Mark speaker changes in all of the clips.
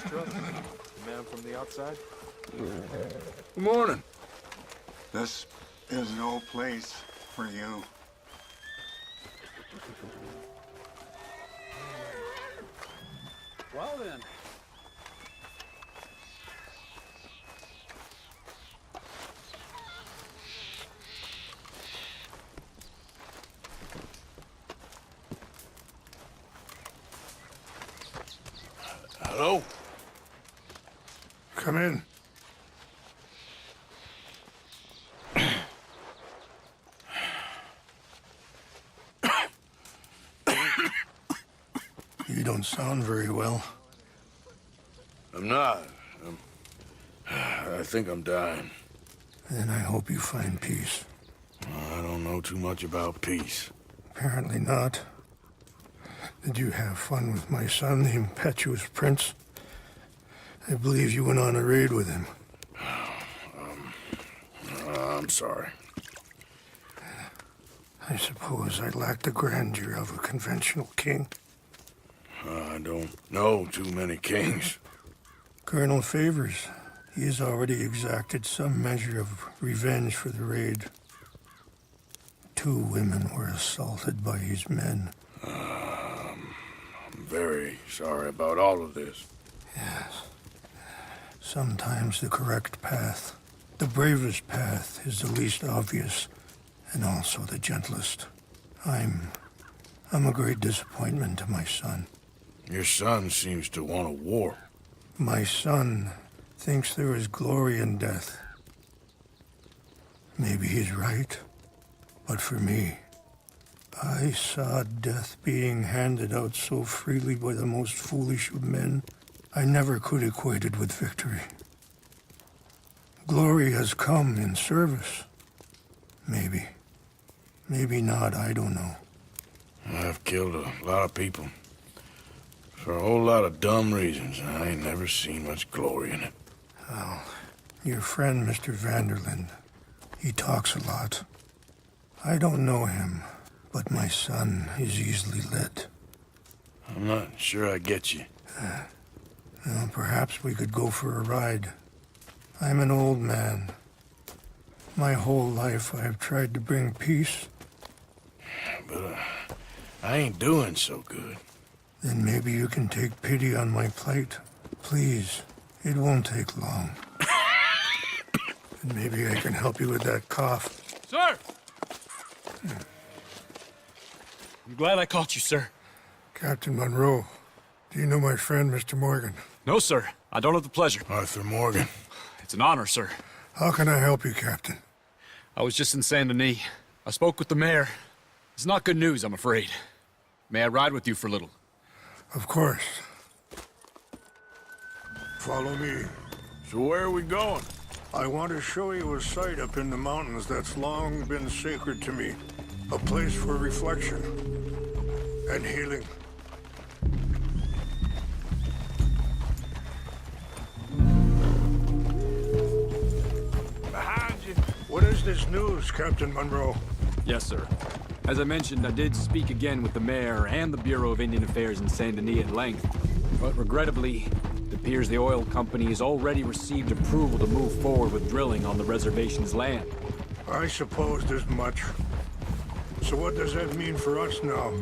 Speaker 1: truck. Man from the outside.
Speaker 2: Good morning.
Speaker 3: This is no place for you.
Speaker 2: Well then. Hello?
Speaker 4: Come in. You don't sound very well.
Speaker 2: I'm not. I think I'm dying.
Speaker 4: Then I hope you find peace.
Speaker 2: I don't know too much about peace.
Speaker 4: Apparently not. Did you have fun with my son, the impetuous prince? I believe you went on a raid with him.
Speaker 2: I'm sorry.
Speaker 4: I suppose I lack the grandeur of a conventional king.
Speaker 2: I don't know too many kings.
Speaker 4: Colonel Favors, he has already exacted some measure of revenge for the raid. 2 women were assaulted by his men.
Speaker 2: I'm very sorry about all of this.
Speaker 4: Yes. Sometimes the correct path, the bravest path, is the least obvious, and also the gentlest. I'm a great disappointment to my son.
Speaker 2: Your son seems to want a war.
Speaker 4: My son thinks there is glory in death. Maybe he's right, but for me, I saw death being handed out so freely by the most foolish of men, I never could equate it with victory. Glory has come in service. Maybe. Maybe not, I don't know.
Speaker 2: I've killed a lot of people. For a whole lot of dumb reasons. I ain't never seen much glory in it.
Speaker 4: Well, your friend, Mr. Vanderlyn, he talks a lot. I don't know him, but my son is easily led.
Speaker 2: I'm not sure I get you.
Speaker 4: Well, perhaps we could go for a ride. I'm an old man. My whole life I have tried to bring peace.
Speaker 2: But I ain't doing so good.
Speaker 4: Then maybe you can take pity on my plight. Please, it won't take long. And maybe I can help you with that cough.
Speaker 5: Sir! I'm glad I caught you, sir.
Speaker 4: Captain Monroe, do you know my friend, Mr. Morgan?
Speaker 5: No, sir. I don't have the pleasure.
Speaker 2: Arthur Morgan.
Speaker 5: It's an honor, sir.
Speaker 4: How can I help you, Captain?
Speaker 5: I was just in Saint Denis. I spoke with the mayor. It's not good news, I'm afraid. May I ride with you for a little?
Speaker 4: Of course. Follow me.
Speaker 2: So where are we going?
Speaker 4: I want to show you a site up in the mountains that's long been sacred to me. A place for reflection and healing.
Speaker 2: Behind you.
Speaker 4: What is this news, Captain Monroe?
Speaker 5: Yes, sir. As I mentioned, I did speak again with the mayor and the Bureau of Indian Affairs in Saint Denis at length. But regrettably, it appears the oil company has already received approval to move forward with drilling on the reservation's land.
Speaker 4: I supposed as much. So what does that mean for us now?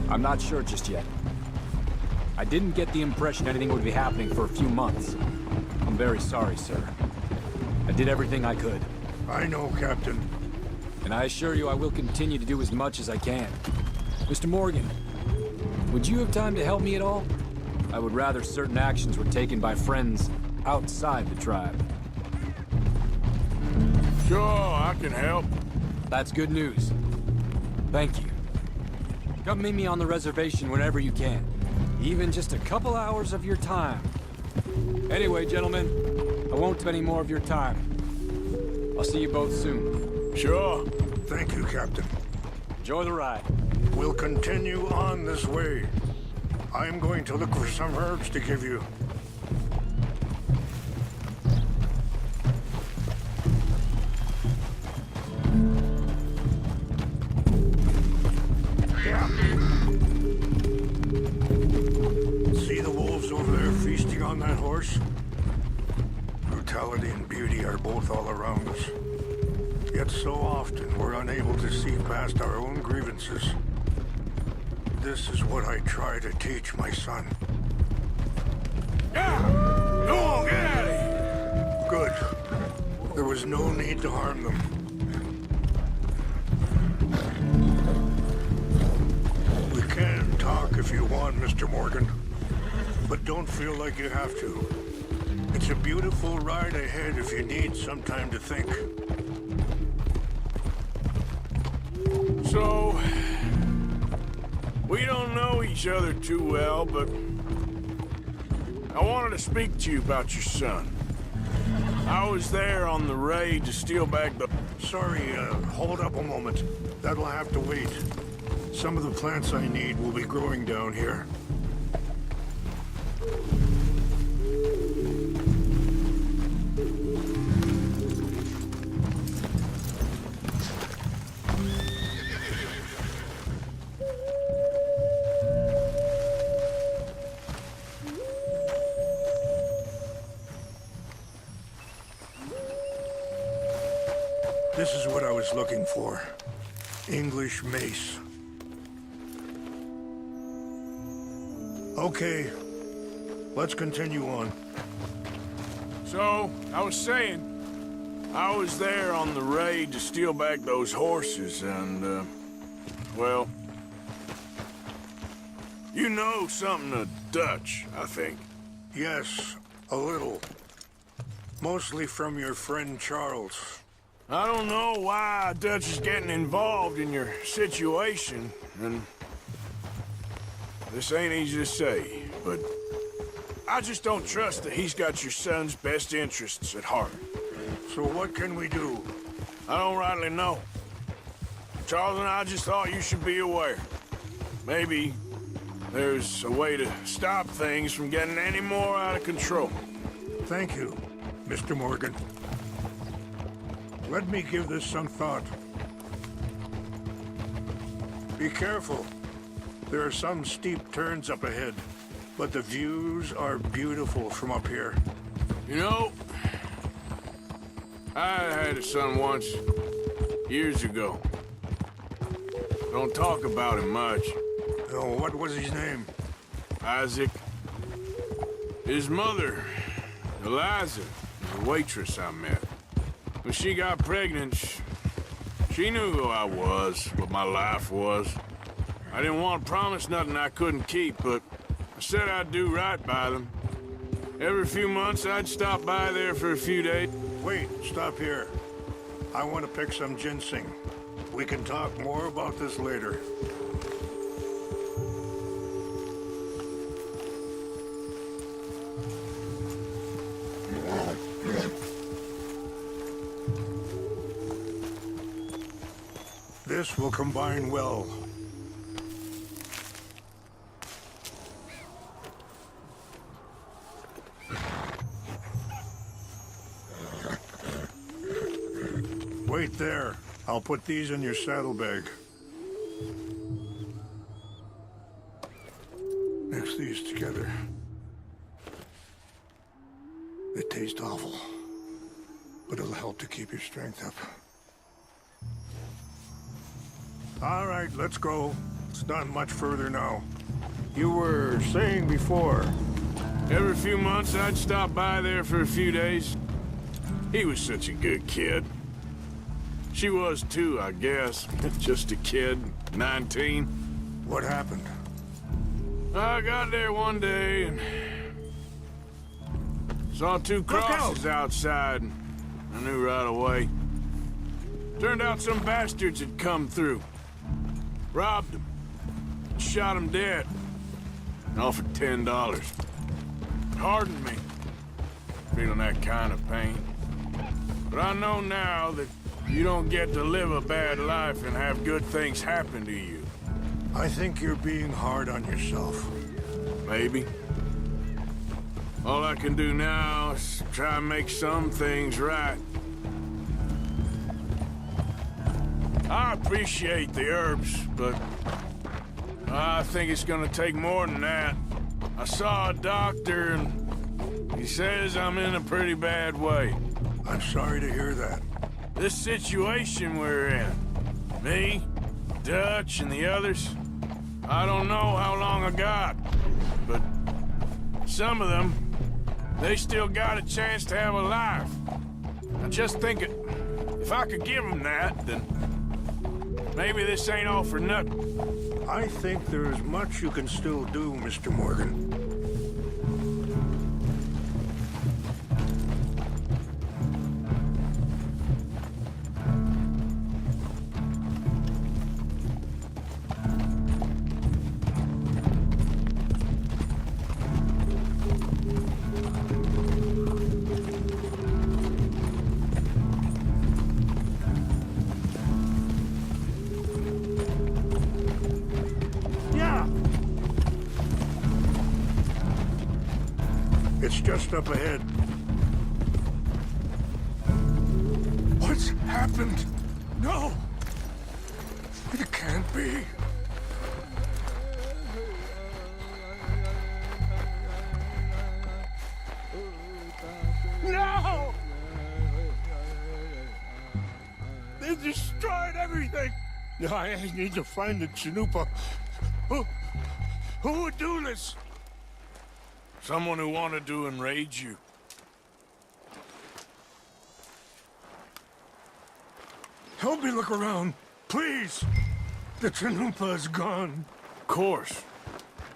Speaker 5: I'm not sure just yet. I didn't get the impression anything would be happening for a few months. I'm very sorry, sir. I did everything I could.
Speaker 4: I know, Captain.
Speaker 5: And I assure you I will continue to do as much as I can. Mr. Morgan, would you have time to help me at all? I would rather certain actions were taken by friends outside the tribe.
Speaker 2: Sure, I can help.
Speaker 5: That's good news. Thank you. Come meet me on the reservation whenever you can. Even just a couple hours of your time. Anyway, gentlemen, I won't take any more of your time. I'll see you both soon.
Speaker 2: Sure.
Speaker 4: Thank you, Captain.
Speaker 5: Enjoy the ride.
Speaker 4: We'll continue on this way. I'm going to look for some herbs to give you. Yeah. See the wolves over there feasting on that horse? course. Brutality and beauty are both all around us. Yet so often we're unable to see past our own grievances. This is what I try to teach my son.
Speaker 2: Yeah! Go on, get out of here!
Speaker 4: Good. There was no need to harm them. We can talk if you want, Mr. Morgan. But don't feel like you have to. It's a beautiful ride ahead if you need some time to think.
Speaker 2: So, we don't know each other too well, but I wanted to speak to you about your son. I was there on the raid to steal back the...
Speaker 4: Sorry, hold up a moment. That'll have to wait. Some of the plants I need will be growing down here. This is what I was looking for. English mace. Okay, let's continue on.
Speaker 2: So, I was saying, I was there on the raid to steal back those horses, and, well... You know something of Dutch, I think.
Speaker 4: Yes, a little. Mostly from your friend Charles.
Speaker 2: I don't know why Dutch is getting involved in your situation, and this ain't easy to say, but I just don't trust that he's got your son's best interests at heart.
Speaker 4: So what can we do?
Speaker 2: I don't rightly know. Charles and I just thought you should be aware. Maybe there's a way to stop things from getting any more out of control.
Speaker 4: Thank you, Mr. Morgan. Let me give this some thought. Be careful. There are some steep turns up ahead, but the views are beautiful from up here.
Speaker 2: You know, I had a son once, years ago. Don't talk about him much.
Speaker 4: Oh, what was his name?
Speaker 2: Isaac. His mother, Eliza, was a waitress I met. When she got pregnant, she knew who I was, what my life was. I didn't want to promise nothing I couldn't keep, but I said I'd do right by them. Every few months, I'd stop by there for a few days.
Speaker 4: Wait, stop here. I want to pick some ginseng. We can talk more about this later. This will combine well. Wait there. I'll put these in your saddlebag. Mix these together. They taste awful, but it'll help to keep your strength up. All right, let's go. It's not much further now. You were saying before...
Speaker 2: Every few months, I'd stop by there for a few days. He was such a good kid. She was too, I guess. Just a kid, 19.
Speaker 4: What happened?
Speaker 2: I got there one day and saw two crosses outside. And I knew right away. Turned out some bastards had come through. Robbed him. Shot him dead. And offered $10. Hardened me. Feeling that kind of pain. But I know now that you don't get to live a bad life and have good things happen to you.
Speaker 4: I think you're being hard on yourself.
Speaker 2: Maybe. All I can do now is try and make some things right. I appreciate the herbs, but I think it's gonna take more than that. I saw a doctor and He says I'm in a pretty bad way.
Speaker 4: I'm sorry to hear that.
Speaker 2: This situation we're in, me, Dutch, and the others, I don't know how long I got, but some of them, they still got a chance to have a life. I just think if I could give them that, then maybe this ain't all for nothing.
Speaker 4: I think there is much you can still do, Mr. Morgan. It's just up ahead. What's happened? No! It can't be. No! They destroyed everything! I need to find the Chanupa. Who would do this?
Speaker 2: Someone who wanted to enrage you.
Speaker 4: Help me look around, please. The Chanupa is gone.
Speaker 2: Of course.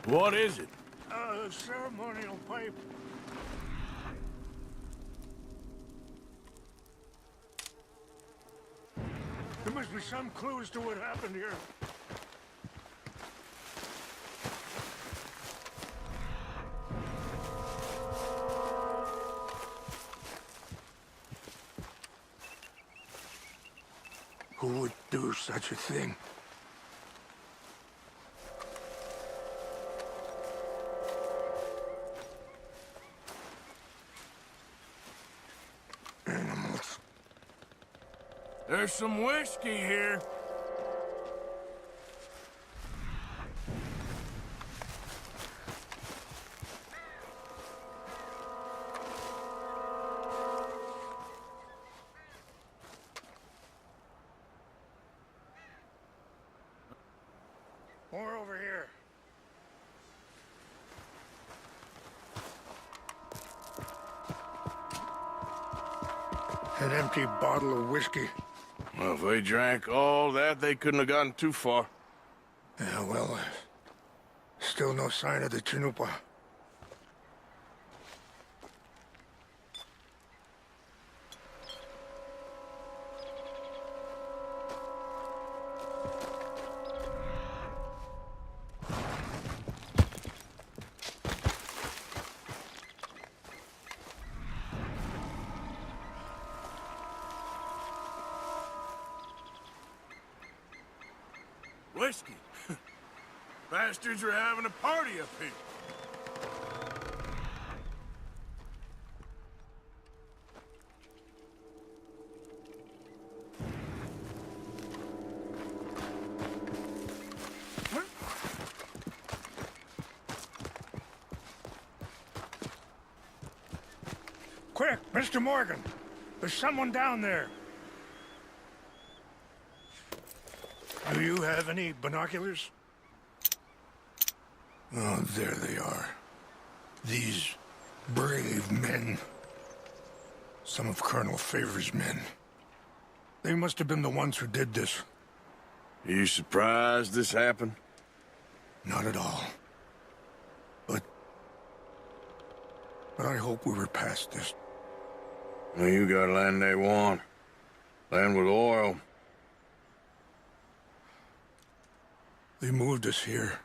Speaker 2: What is it?
Speaker 4: A ceremonial pipe. There must be some clues to what happened here. Who would do such a thing? Animals.
Speaker 2: There's some whiskey here.
Speaker 4: More over here. An empty bottle of whiskey.
Speaker 2: Well, if they drank all that, they couldn't have gotten too far.
Speaker 4: Yeah, well, still no sign of the Chanupa.
Speaker 2: Whiskey? Bastards are having a party up here.
Speaker 4: Quick, Mr. Morgan. There's someone down there. Do you have any binoculars? Oh, there they are. These brave men. Some of Colonel Favor's men. They must have been the ones who did this.
Speaker 2: Are you surprised this happened?
Speaker 4: Not at all. But I hope we were past this.
Speaker 2: Well, you got land they want. Land with oil.
Speaker 4: They moved us here.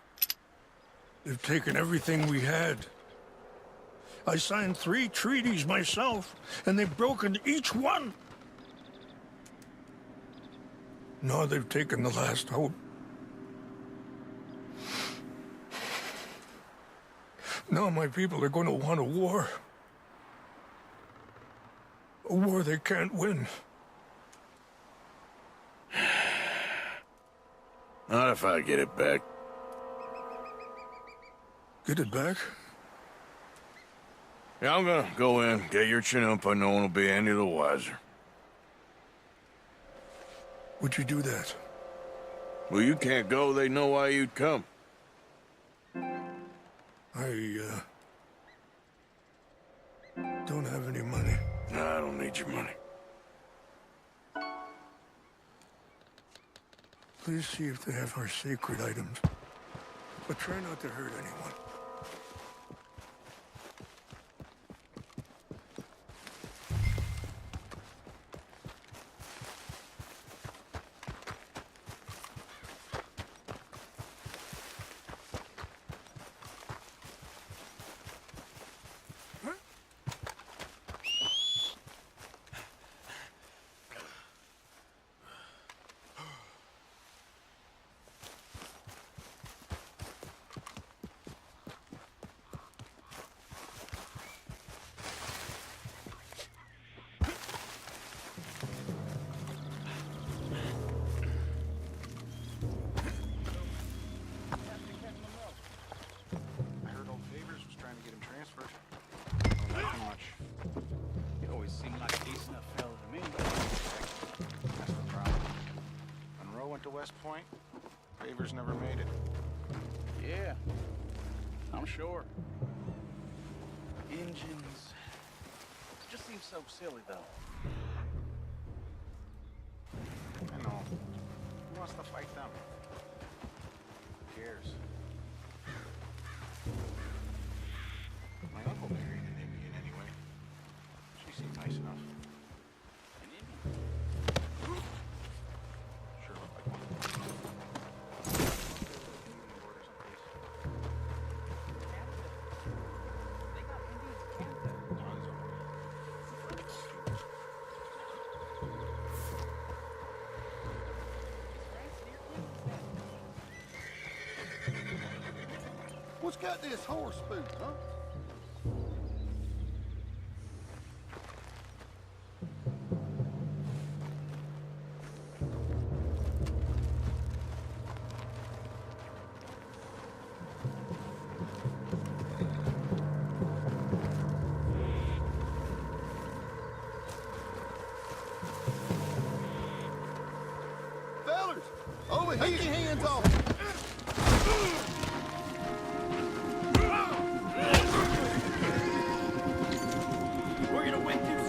Speaker 4: They've taken everything we had. I signed 3 treaties myself, and they've broken each one. Now they've taken the last hope. Now my people are going to want a war. A war they can't win.
Speaker 2: Not if I get it back.
Speaker 4: Get it back?
Speaker 2: Yeah, I'm gonna go in, get your chinumpa, no one will be any the wiser.
Speaker 4: Would you do that?
Speaker 2: Well, you can't go, they know why you'd come.
Speaker 4: I don't have any money.
Speaker 2: No, I don't need your money.
Speaker 4: Please see if they have our sacred items. But try not to hurt anyone.
Speaker 1: I heard old Favors was trying to get him transferred. Don't like him much.
Speaker 6: He always seemed like a decent enough fella to me.
Speaker 1: That's the problem. Monroe went to West Point. Favors never made it.
Speaker 6: Yeah, I'm sure. Engines. Just seems so silly, though.
Speaker 1: I know. Who wants to fight them? Who cares? My uncle married an Indian anyway. She seemed nice enough.
Speaker 6: An Indian.
Speaker 1: Sure looked like one.
Speaker 6: They got Indians in Canada.
Speaker 1: Tons of them.
Speaker 7: What's got this horse spook, huh? Fellers, over here. Take your hands off.
Speaker 6: We're gonna win this.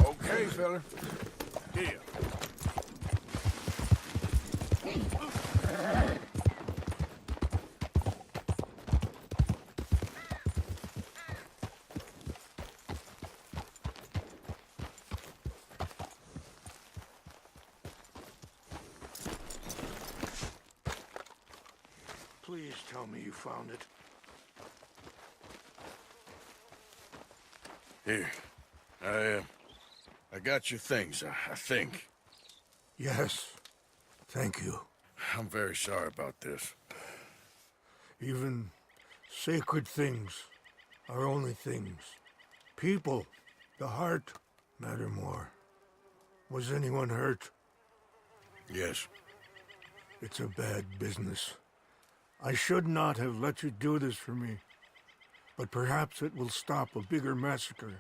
Speaker 2: Okay. feller. Here.
Speaker 4: Please tell me you found it.
Speaker 2: Here. I got your things, I think.
Speaker 4: Yes. Thank you.
Speaker 2: I'm very sorry about this.
Speaker 4: Even sacred things are only things. People, the heart, matter more. Was anyone hurt?
Speaker 2: Yes.
Speaker 4: It's a bad business. I should not have let you do this for me. But perhaps it will stop a bigger massacre.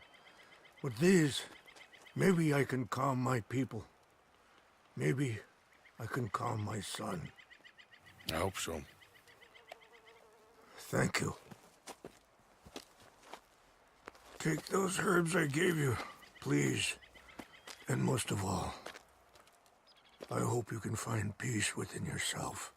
Speaker 4: With these, maybe I can calm my people. Maybe I can calm my son.
Speaker 2: I hope so.
Speaker 4: Thank you. Take those herbs I gave you, please. And most of all, I hope you can find peace within yourself.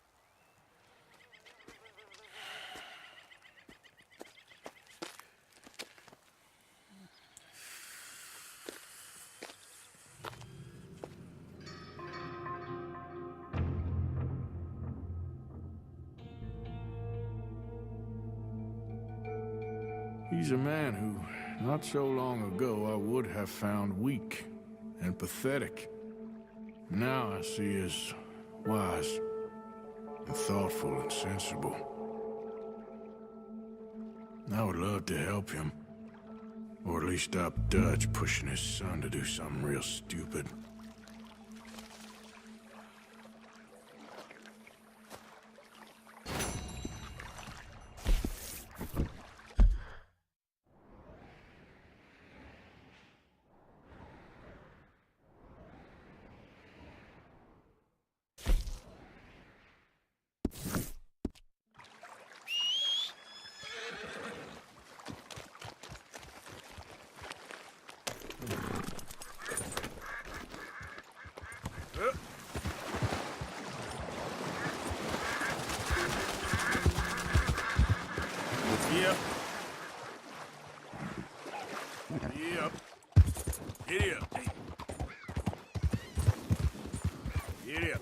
Speaker 2: He's a man who, not so long ago, I would have found weak and pathetic. Now I see as wise and thoughtful and sensible. I would love to help him, or at least stop Dutch pushing his son to do something real stupid. Yep. Yep. Giddy up. Giddy up. Yep.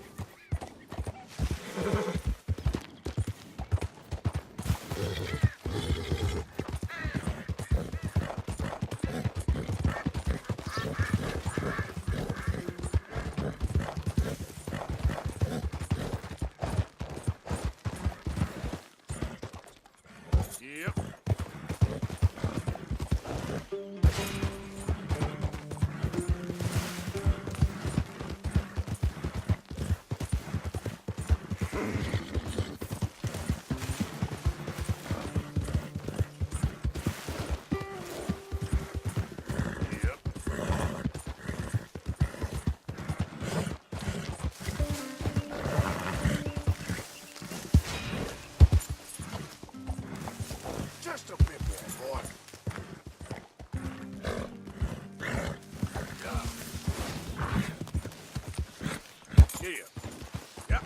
Speaker 2: Just a bit more, boy. Yeah. Yeah.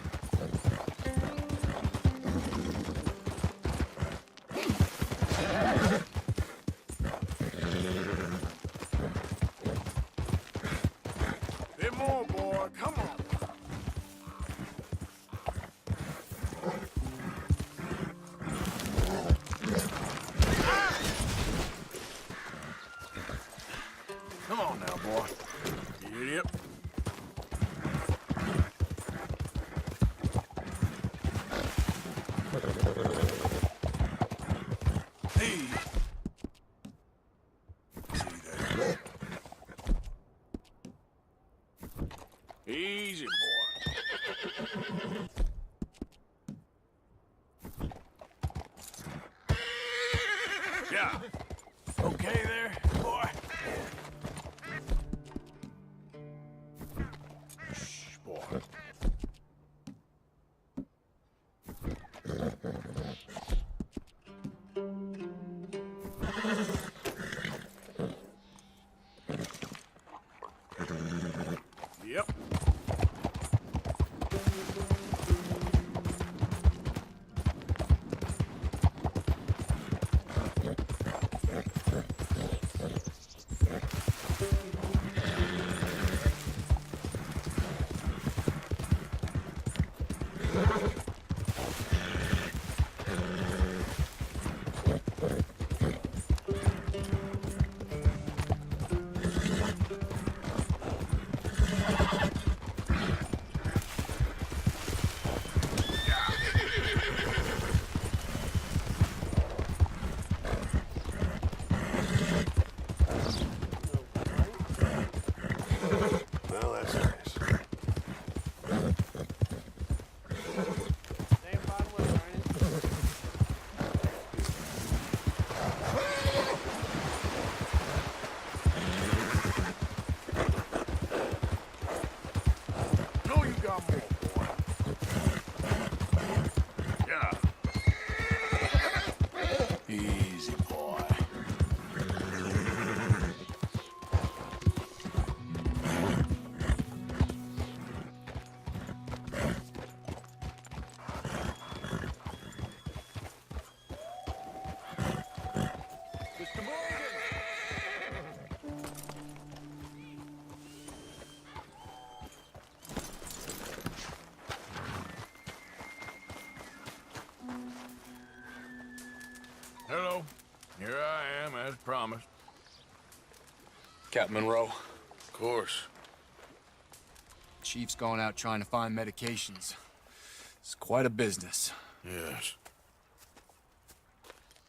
Speaker 2: Bit more, boy. Come on. Come on now, boy. Get up.
Speaker 6: Same bottle of Ryan.
Speaker 2: No, you got more, boy. Yeah. Easy, boy.
Speaker 5: Mr. Morgan!
Speaker 2: Hello. Here I am, as promised.
Speaker 5: Captain Monroe.
Speaker 2: Of course.
Speaker 5: Chief's going out trying to find medications. It's quite a business.
Speaker 2: Yes.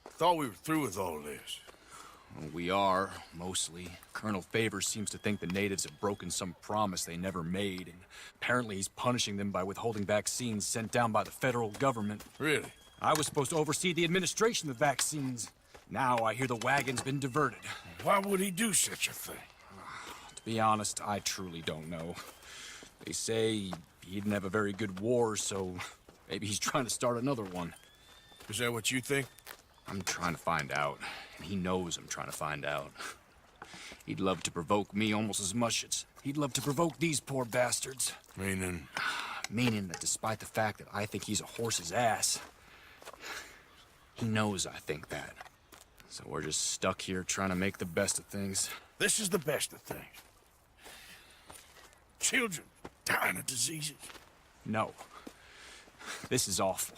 Speaker 2: Thought we were through with all this.
Speaker 5: Well, we are, mostly. Colonel Favors seems to think the natives have broken some promise they never made, and apparently he's punishing them by withholding vaccines sent down by the federal government.
Speaker 2: Really?
Speaker 5: I was supposed to oversee the administration of vaccines. Now I hear the wagon's been diverted.
Speaker 2: Why would he do such a thing?
Speaker 5: To be honest, I truly don't know. They say he didn't have a very good war, so maybe he's trying to start another one.
Speaker 2: Is that what you think?
Speaker 5: I'm trying to find out, and he knows I'm trying to find out. He'd love to provoke me almost as much as he'd love to provoke these poor bastards.
Speaker 2: Meaning?
Speaker 5: Meaning that despite the fact that I think he's a horse's ass, he knows I think that. So we're just stuck here trying to make the best of things.
Speaker 2: This is the best of things. Children dying of diseases.
Speaker 5: No. This is awful.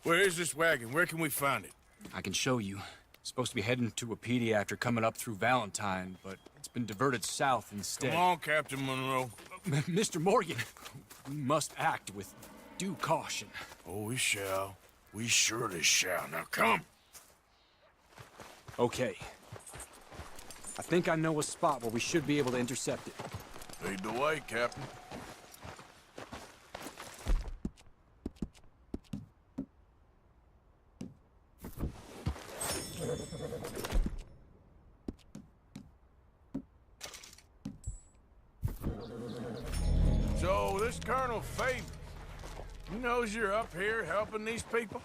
Speaker 2: Where is this wagon? Where can we find it?
Speaker 5: I can show you. It's supposed to be heading to a PD after coming up through Valentine, but it's been diverted south instead.
Speaker 2: Come on, Captain Monroe.
Speaker 5: Mr. Morgan, we must act with due caution.
Speaker 2: Oh, we shall. We surely shall. Now come.
Speaker 5: Okay. I think I know a spot where we should be able to intercept it.
Speaker 2: Lead the way, Captain. So, this Colonel Favors, he knows you're up here helping these people?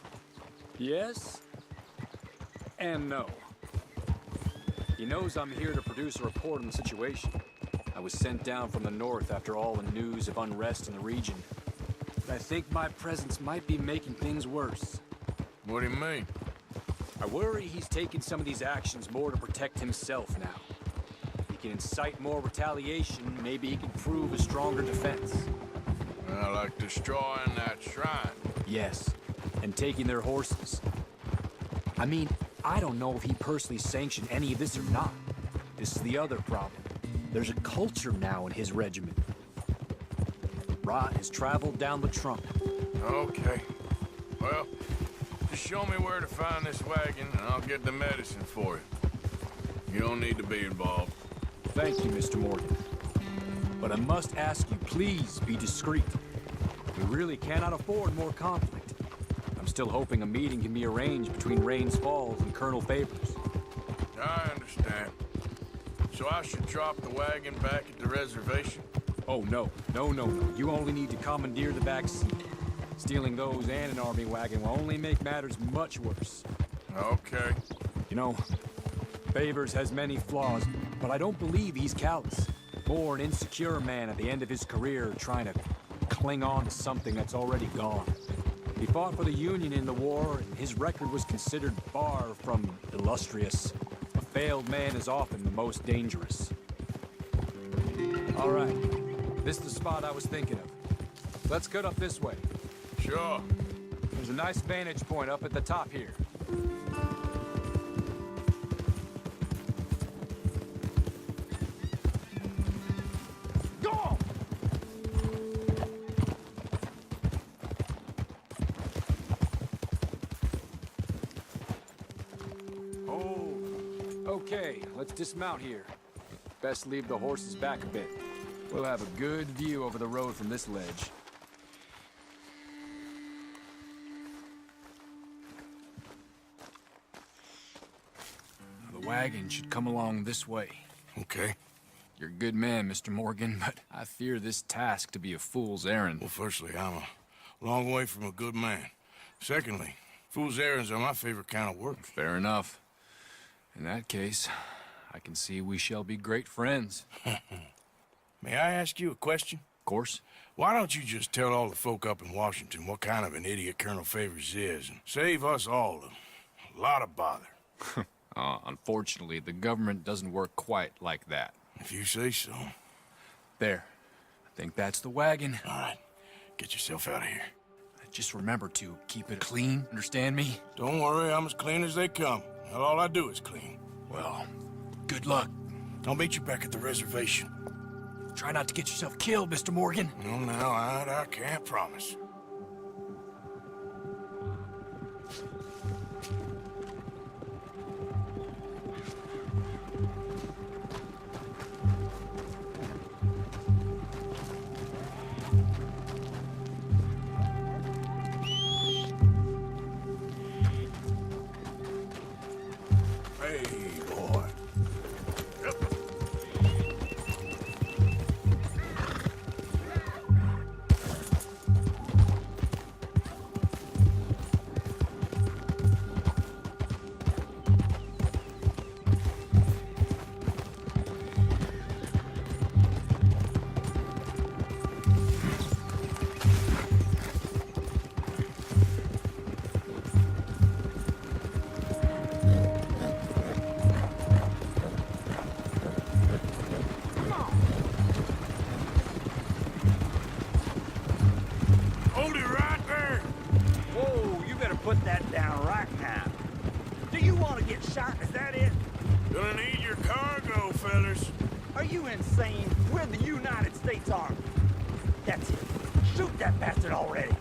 Speaker 5: Yes and no. He knows I'm here to produce a report on the situation. I was sent down from the north after all the news of unrest in the region. But I think my presence might be making things worse.
Speaker 2: What do you mean?
Speaker 5: I worry he's taking some of these actions more to protect himself now. If he can incite more retaliation, maybe he can prove a stronger defense.
Speaker 2: Like destroying that shrine.
Speaker 5: Yes, and taking their horses. I mean, I don't know if he personally sanctioned any of this or not. This is the other problem. There's a culture now in his regiment. Rot has traveled down the trunk.
Speaker 2: Okay. Well, just show me where to find this wagon, and I'll get the medicine for you. You don't need to be involved.
Speaker 5: Thank you, Mr. Morgan. But I must ask you, please be discreet. We really cannot afford more conflict. I'm still hoping a meeting can be arranged between Rains Falls and Colonel Favors.
Speaker 2: I understand. So I should drop the wagon back at the reservation?
Speaker 5: Oh, no. No. You only need to commandeer the back seat. Stealing those and an army wagon will only make matters much worse.
Speaker 2: Okay.
Speaker 5: You know, Favors has many flaws, but I don't believe he's callous. More an insecure man at the end of his career trying to cling on to something that's already gone. He fought for the Union in the war, and his record was considered far from illustrious. A failed man is often the most dangerous. All right. This is the spot I was thinking of. Let's cut up this way.
Speaker 2: Sure.
Speaker 5: There's a nice vantage point up at the top here. Go on! Oh, okay. Let's dismount here. Best leave the horses back a bit. We'll have a good view over the road from this ledge. Now, the wagon should come along this way.
Speaker 2: Okay.
Speaker 5: You're a good man, Mr. Morgan, but I fear this task to be a fool's errand.
Speaker 2: Well, firstly, I'm a long way from a good man. Secondly, fool's errands are my favorite kind of work.
Speaker 5: Fair enough. In that case, I can see we shall be great friends.
Speaker 2: May I ask you a question?
Speaker 5: Of course.
Speaker 2: Why don't you just tell all the folk up in Washington what kind of an idiot Colonel Favors is and save us all a lot of bother?
Speaker 5: Unfortunately, the government doesn't work quite like that.
Speaker 2: If you say so.
Speaker 5: There. I think that's the wagon.
Speaker 2: All right. Get yourself out of here.
Speaker 5: Just remember to keep it clean, understand me?
Speaker 2: Don't worry, I'm as clean as they come. All I do is clean.
Speaker 5: Well, good luck.
Speaker 2: I'll meet you back at the reservation.
Speaker 5: Try not to get yourself killed, Mr. Morgan.
Speaker 2: No, I can't promise.
Speaker 6: Put that down right now. Do you want to get shot? Is that it?
Speaker 2: Gonna need your cargo, fellas.
Speaker 6: Are you insane? We're the United States Army. That's it. Shoot that bastard already.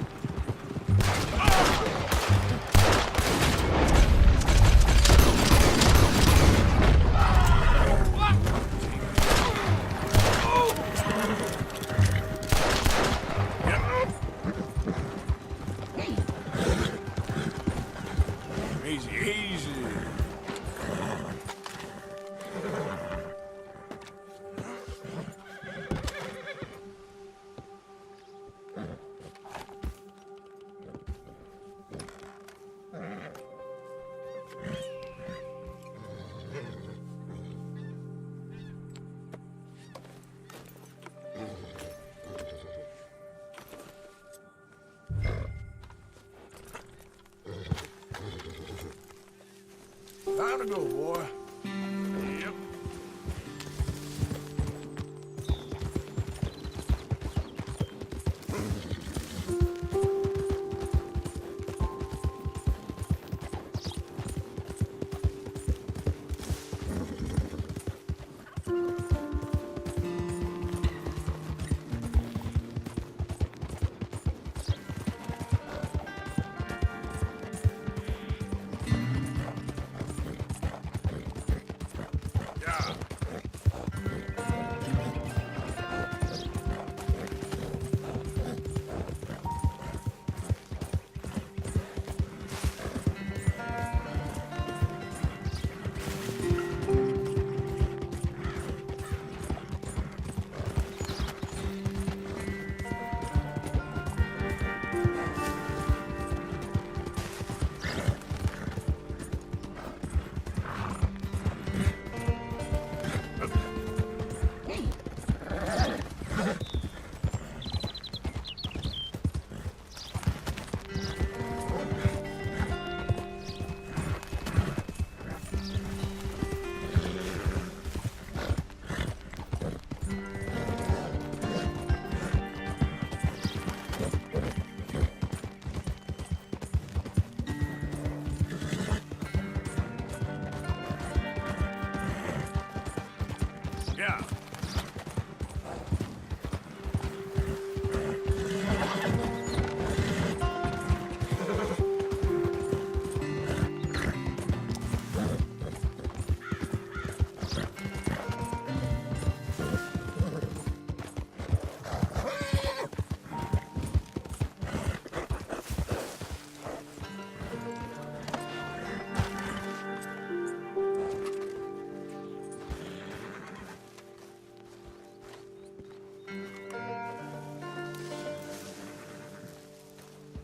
Speaker 2: Easy. Time to go, boy. Yep.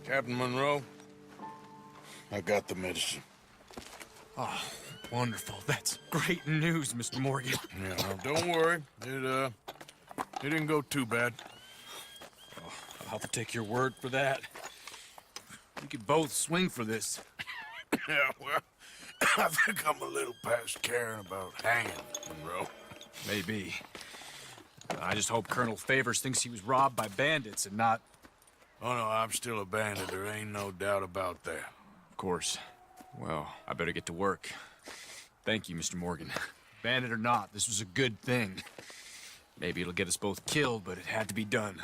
Speaker 2: Captain Monroe, I got the medicine.
Speaker 5: Oh, wonderful. That's great news, Mr. Morgan.
Speaker 2: Yeah, no, don't worry. It didn't go too bad.
Speaker 5: Oh, I'll have to take your word for that. We could both swing for this.
Speaker 2: Yeah, well, I think I'm a little past caring about hanging, Monroe.
Speaker 5: Maybe. I just hope Colonel Favors thinks he was robbed by bandits and not...
Speaker 2: Oh, no, I'm still a bandit. There ain't no doubt about that.
Speaker 5: Of course. Well, I better get to work. Thank you, Mr. Morgan. Bandit or not, this was a good thing. Maybe it'll get us both killed, but it had to be done.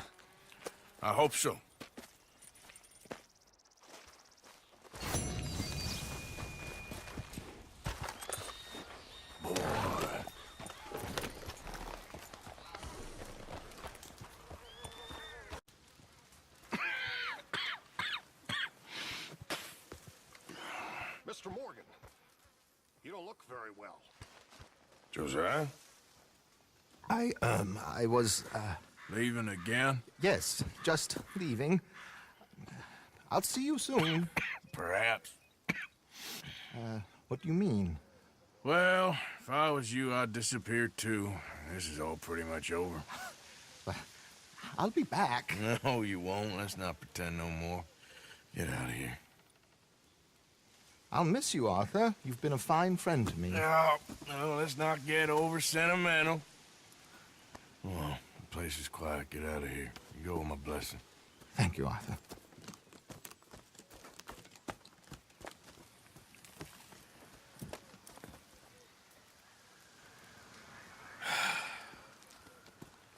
Speaker 2: I hope so.
Speaker 7: Mr. Morgan, you don't look very well.
Speaker 2: Josiah?
Speaker 8: I was,
Speaker 2: Leaving again?
Speaker 8: yes, just leaving. I'll see you soon.
Speaker 2: Perhaps.
Speaker 8: What do you mean?
Speaker 2: Well, if I was you, I'd disappear too. This is all pretty much over.
Speaker 8: I'll be back.
Speaker 2: No, you won't. Let's not pretend no more. Get out of here.
Speaker 8: I'll miss you, Arthur. You've been a fine friend to me.
Speaker 2: No, let's not get over sentimental. Well, the place is quiet. Get out of here. You go with my blessing.
Speaker 8: Thank you, Arthur.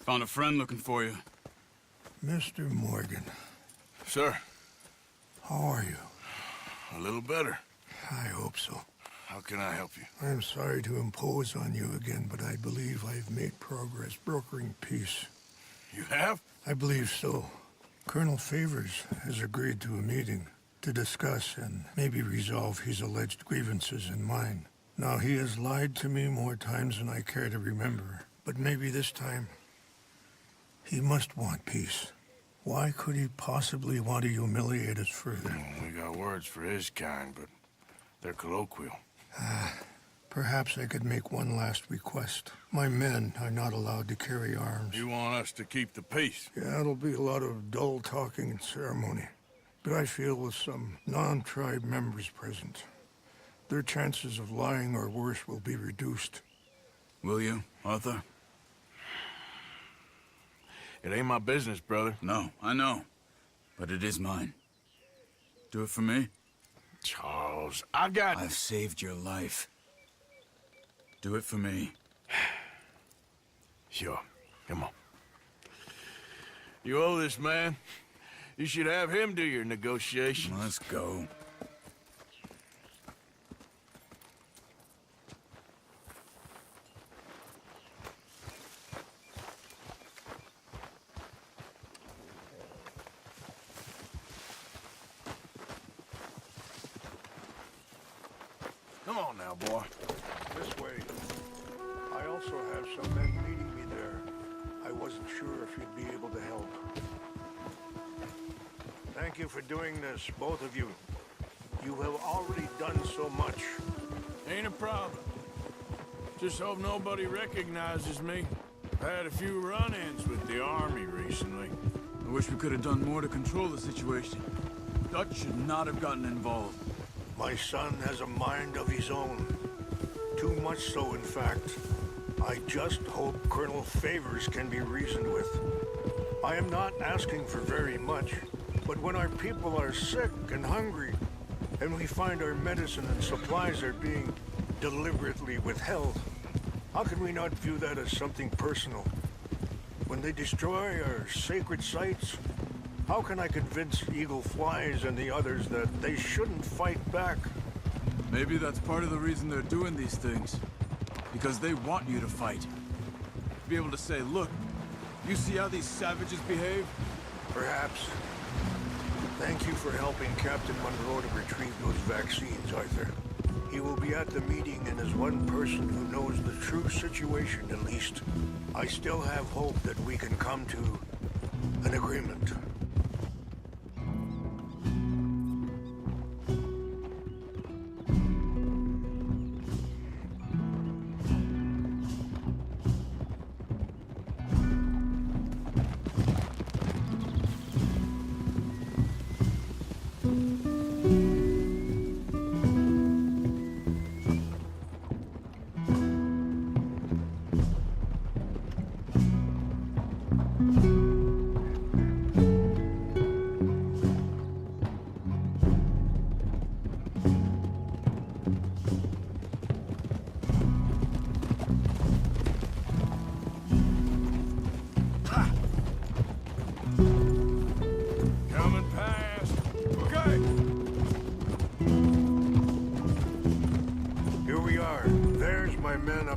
Speaker 9: Found a friend looking for you.
Speaker 4: Mr. Morgan,
Speaker 2: Sir,
Speaker 4: how are you?
Speaker 2: a little better.
Speaker 4: I hope so.
Speaker 2: How can I help you?
Speaker 4: I'm sorry to impose on you again, but I believe I've made progress brokering peace.
Speaker 2: You have?
Speaker 4: I believe so. Colonel Favors has agreed to a meeting to discuss and maybe resolve his alleged grievances and mine. Now, he has lied to me more times than I care to remember, but maybe this time he must want peace. Why could he possibly want to humiliate us further?
Speaker 2: Well, we got words for his kind, but they're colloquial.
Speaker 4: Perhaps I could make one last request. My men are not allowed to carry arms.
Speaker 2: You want us to keep the peace?
Speaker 4: Yeah, it'll be a lot of dull talking and ceremony. But I feel with some non-tribe members present, their chances of lying or worse will be reduced.
Speaker 9: Will you, Arthur?
Speaker 2: It ain't my business, brother.
Speaker 9: No, I know. But it is mine. Do it for me?
Speaker 2: Charles, I got...
Speaker 9: I've saved your life. Do it for me.
Speaker 2: Sure. Come on. You owe this man. You should have him do your negotiations.
Speaker 9: Let's go.
Speaker 2: Come on now, boy.
Speaker 4: This way. I also have some men meeting me there. I wasn't sure if you'd be able to help. Thank you for doing this, both of you. You have already done so much.
Speaker 2: Ain't a problem. Just hope nobody recognizes me. I've had a few run-ins with the army recently.
Speaker 9: I wish we could have done more to control the situation. Dutch should not have gotten involved.
Speaker 4: My son has a mind of his own. Too much so, in fact. I just hope Colonel Favors can be reasoned with. I am not asking for very much, but when our people are sick and hungry, and we find our medicine and supplies are being deliberately withheld, how can we not view that as something personal? When they destroy our sacred sites, how can I convince Eagle Flies and the others that they shouldn't fight back?
Speaker 9: Maybe that's part of the reason they're doing these things. Because they want you to fight. To be able to say, look, you see how these savages behave?
Speaker 4: Perhaps. Thank you for helping Captain Monroe to retrieve those vaccines, Arthur. He will be at the meeting and is one person who knows the true situation, at least. I still have hope that we can come to an agreement.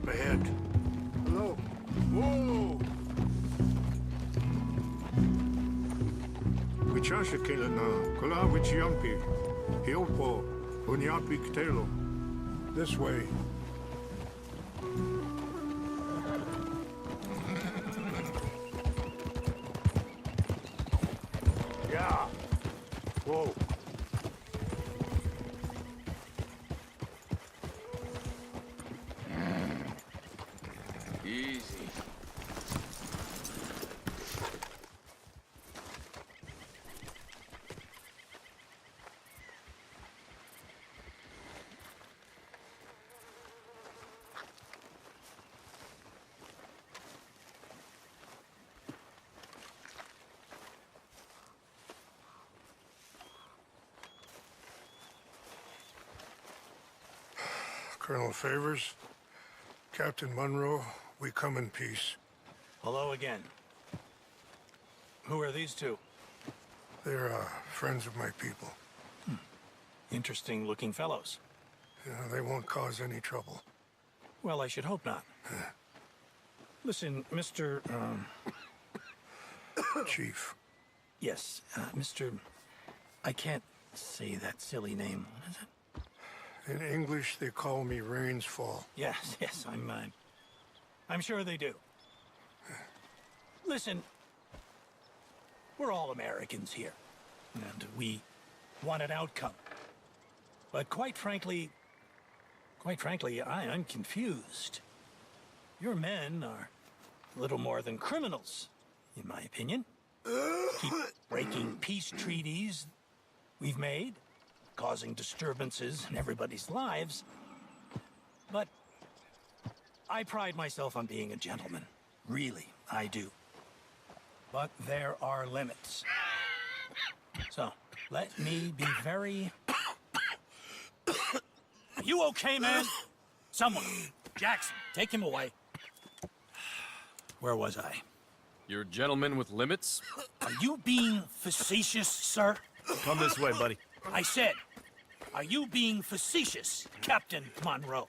Speaker 4: ahead.
Speaker 3: Hello.
Speaker 2: Whoa!
Speaker 4: Wichasha Kilana, Kula Wichiampi, Hiopo, Unyapi Ktelo. This way.
Speaker 3: Yeah. Whoa.
Speaker 1: Easy.
Speaker 4: Colonel Favors, Captain Monroe, we come in peace.
Speaker 10: Hello again. Who are these two?
Speaker 4: They're friends of my people.
Speaker 10: Interesting looking fellows.
Speaker 4: They won't cause any trouble.
Speaker 10: Well, I should hope not. Listen, Mr.
Speaker 4: Chief.
Speaker 10: Yes, Mr. I can't say that silly name. What is it?
Speaker 4: In English, they call me Rains Fall.
Speaker 10: Yes, I'm sure they do. Listen, we're all Americans here, and we want an outcome. But quite frankly, I'm confused. Your men are little more than criminals, in my opinion. Keep breaking peace treaties we've made, causing disturbances in everybody's lives. But I pride myself on being a gentleman. Really, I do. But there are limits. So, let me be very... Are you okay, man? Someone. Jackson, take him away. Where was I?
Speaker 5: You're a gentleman with limits?
Speaker 10: Are you being facetious, sir?
Speaker 8: Come this way, buddy.
Speaker 10: I said, are you being facetious, Captain Monroe?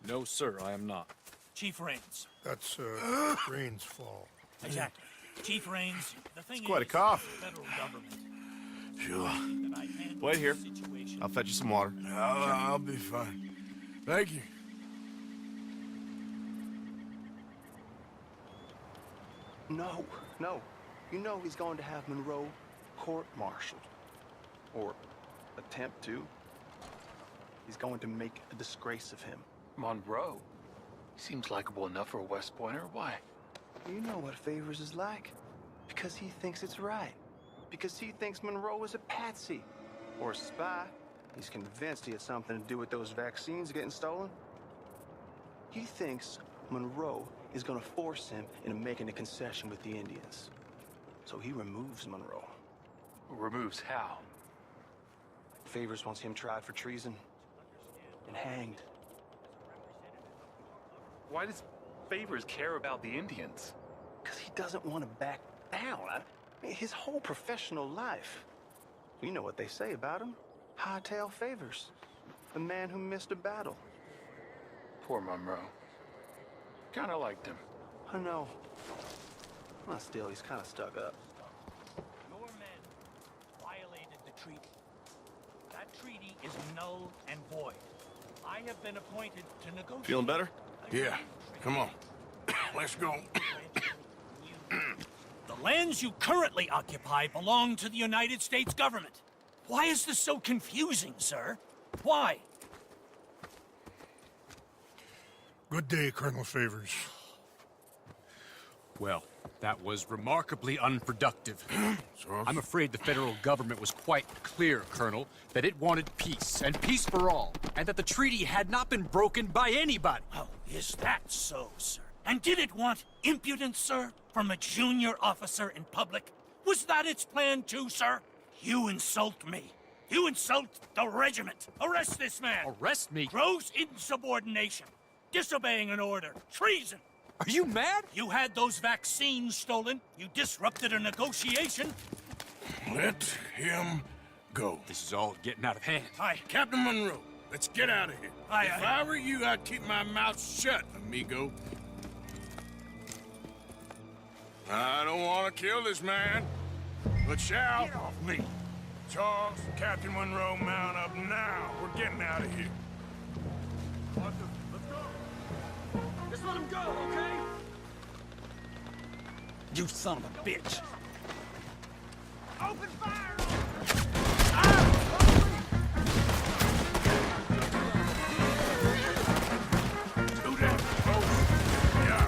Speaker 5: No, sir, I am not.
Speaker 10: Chief Rains.
Speaker 4: That's Rains Fall.
Speaker 10: Exactly. Chief Rains, the thing
Speaker 8: quite a
Speaker 10: is,
Speaker 8: cough.
Speaker 10: the federal government.
Speaker 2: Sure.
Speaker 10: That I handle
Speaker 8: Wait here.
Speaker 10: the situation.
Speaker 8: I'll fetch you some water.
Speaker 2: I'll be fine. Thank you.
Speaker 11: No, no. You know he's going to have Monroe court-martialed. Or attempt to. He's going to make a disgrace of him.
Speaker 1: Monroe? He seems likable enough for a West Pointer. Why?
Speaker 11: You know what Favors is like. Because he thinks it's right. Because he thinks Monroe is a patsy. Or a spy. He's convinced he had something to do with those vaccines getting stolen. He thinks Monroe is gonna force him into making a concession with the Indians. So he removes Monroe.
Speaker 1: Removes how?
Speaker 11: Favors wants him tried for treason and hanged.
Speaker 1: Why does Favors care about the Indians?
Speaker 11: Because he doesn't want to back down. His whole professional life. You know what they say about him. Hightail Favors. The man who missed a battle.
Speaker 1: Poor Monroe. Kinda liked him.
Speaker 11: I know. Well, still, he's kind of stuck up.
Speaker 10: Your men violated the treaty. That treaty is null and void. I have been appointed to negotiate.
Speaker 8: Feeling better?
Speaker 2: Yeah. Come on. Let's go.
Speaker 10: The lands you currently occupy belong to the United States government. Why is this so confusing, sir? Why?
Speaker 4: Good day, Colonel Favors.
Speaker 5: Well, that was remarkably unproductive. I'm afraid the federal government was quite clear, Colonel, that it wanted peace, and peace for all, and that the treaty had not been broken by anybody.
Speaker 10: Oh, is that so, sir? And did it want impudence, sir, from a junior officer in public? Was that its plan too, sir? You insult me. You insult the regiment. Arrest this man.
Speaker 5: Arrest me?
Speaker 10: Gross insubordination. Disobeying an order. Treason.
Speaker 5: Are you mad?
Speaker 10: You had those vaccines stolen. You disrupted a negotiation.
Speaker 2: Let him go.
Speaker 5: This is all getting out of hand.
Speaker 10: Hi.
Speaker 2: Captain Monroe, Let's get out of here. If I were you, I'd keep my mouth shut, amigo. I don't want to kill this man, but shall.
Speaker 6: Get off me!
Speaker 2: Charles, Captain Monroe, mount up now. We're getting out of here.
Speaker 6: Let's go! Just let him go, okay? You son of a bitch! Open fire!
Speaker 2: Do that, folks. Yeah.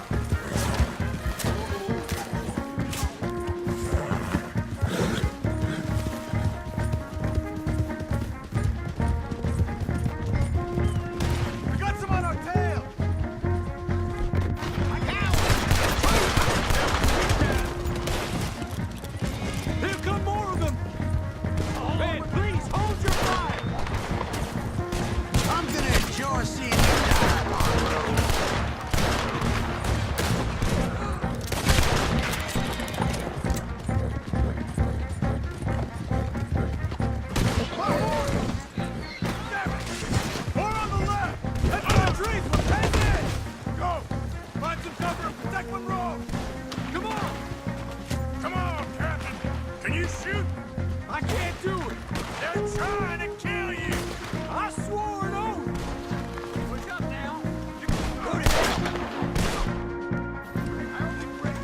Speaker 6: We got some on our tail! Here come more of them! Man, please hold your fire! I'm gonna enjoy seeing you die, Monroe. More on the left! Head for the trees! We're heading in! Go! Find some cover and protect Monroe! Come on!
Speaker 2: Come on, Captain. Can you shoot?
Speaker 6: I can't do it!
Speaker 2: They're trying to kill you.
Speaker 6: I swore an oath! Push up now! You can put it down! I only break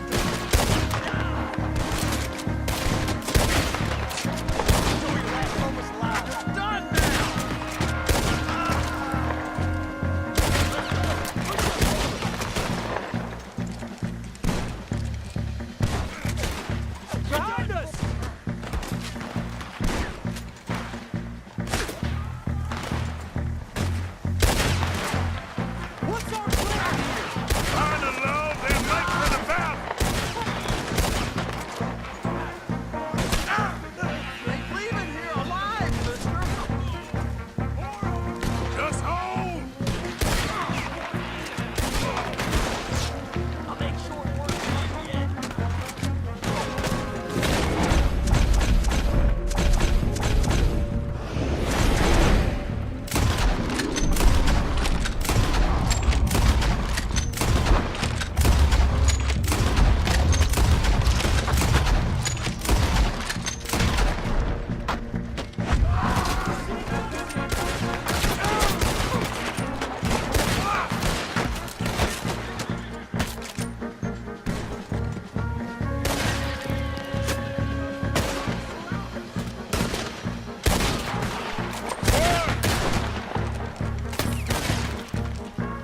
Speaker 6: so we last almost alive. It's done now! Behind us! What's our plan here?
Speaker 2: Find the love, then make for the valley.
Speaker 6: Ain't leaving here alive, mister!
Speaker 2: Just hold.
Speaker 6: I'll make short work of you yet.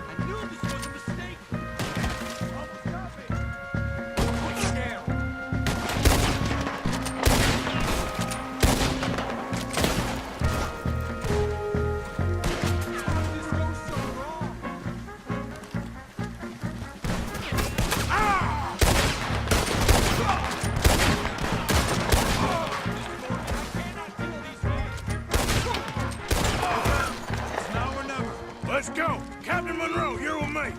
Speaker 6: I knew this was a mistake! Almost got me! Put it down! How did this go so wrong?
Speaker 2: It's now or never. Let's go. Captain Monroe, you're with me.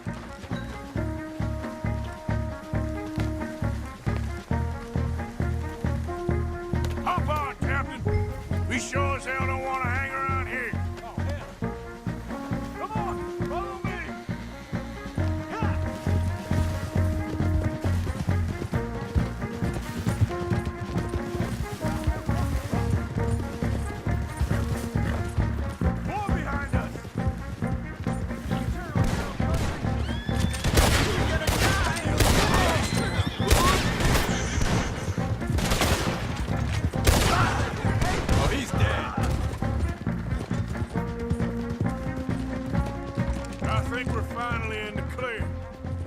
Speaker 2: Hop on, Captain. We sure as hell don't want to hang around here.
Speaker 6: Come on, follow me! More behind us!
Speaker 5: Oh, he's dead.
Speaker 2: I think we're finally in the clear.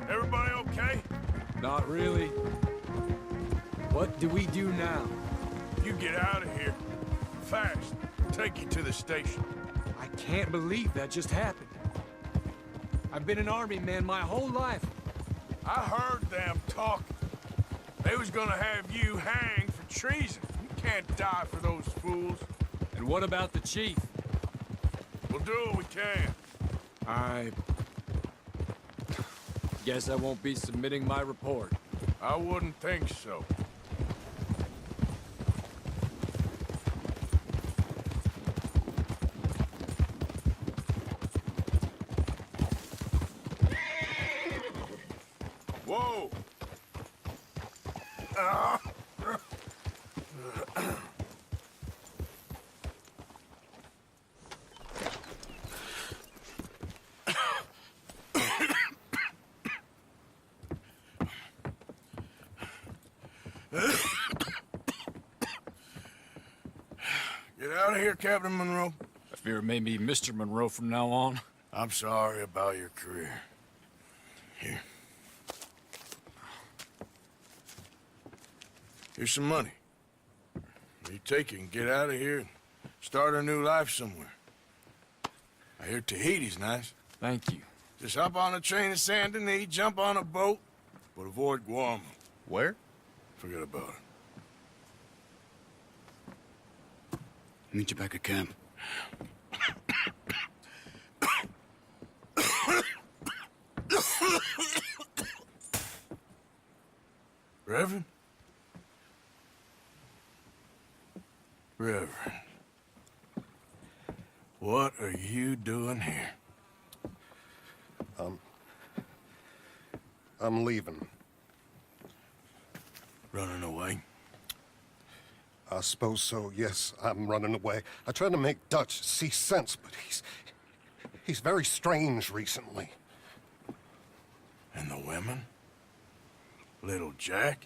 Speaker 2: Everybody okay?
Speaker 5: Not really. What do we do now?
Speaker 2: You get out of here. Fast. Take you to the station.
Speaker 5: I can't believe that just happened. I've been an army man my whole life.
Speaker 2: I heard them talking. They was gonna have you hanged for treason. You can't die for those fools.
Speaker 5: And what about the chief?
Speaker 2: We'll do what we can.
Speaker 5: I guess I won't be submitting my report.
Speaker 2: I wouldn't think so. Get out of here, Captain Monroe.
Speaker 5: I fear it may be Mr. Monroe from now on.
Speaker 2: I'm sorry about your career. Here. Here's some money. You take it and get out of here and start a new life somewhere. I hear Tahiti's nice.
Speaker 5: Thank you.
Speaker 2: Just hop on a train to Saint Denis, jump on a boat, but avoid Guam.
Speaker 8: Where?
Speaker 2: Forget about it.
Speaker 9: Meet you back at camp.
Speaker 2: Reverend? Reverend. What are you doing here?
Speaker 7: I'm leaving.
Speaker 2: Running away?
Speaker 7: I suppose so, yes. I'm running away. I tried to make Dutch see sense, but he's very strange recently.
Speaker 2: And the women? Little Jack?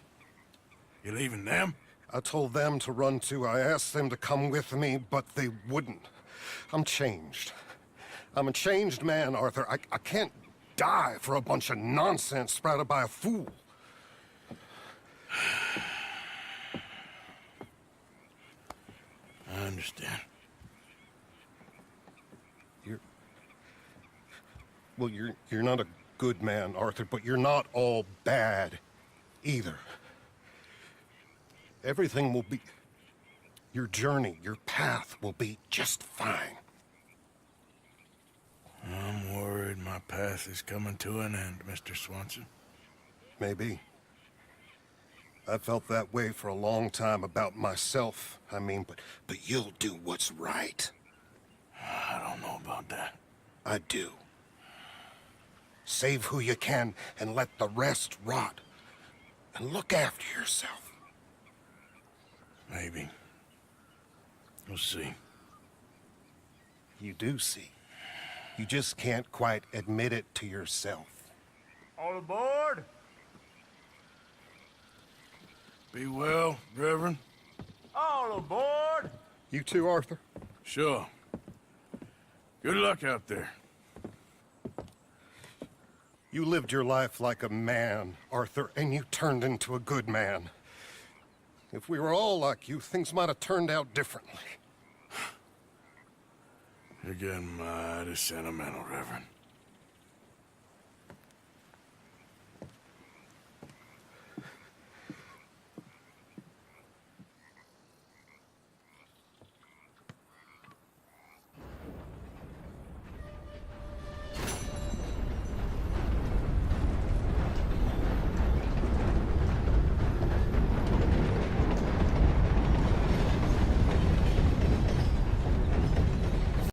Speaker 2: You leaving them?
Speaker 7: I told them to run too. I asked them to come with me, but they wouldn't. I'm changed. I'm a changed man, Arthur. I can't die for a bunch of nonsense sprouted by a fool.
Speaker 2: I understand.
Speaker 7: You're not a good man, Arthur, but you're not all bad either. Everything will be... Your journey, your path will be just fine.
Speaker 2: I'm worried my path is coming to an end, Mr. Swanson.
Speaker 7: Maybe. I felt that way for a long time about myself, I mean, but you'll do what's right.
Speaker 2: I don't know about that.
Speaker 7: I do. Save who you can and let the rest rot. And look after yourself.
Speaker 2: Maybe. We'll see.
Speaker 7: You do see. You just can't quite admit it to yourself.
Speaker 6: All aboard!
Speaker 2: Be well, Reverend.
Speaker 6: All aboard!
Speaker 7: You too, Arthur?
Speaker 2: Sure. Good luck out there.
Speaker 7: You lived your life like a man, Arthur, and you turned into a good man. If we were all like you, things might have turned out differently.
Speaker 2: You're getting mighty sentimental, Reverend.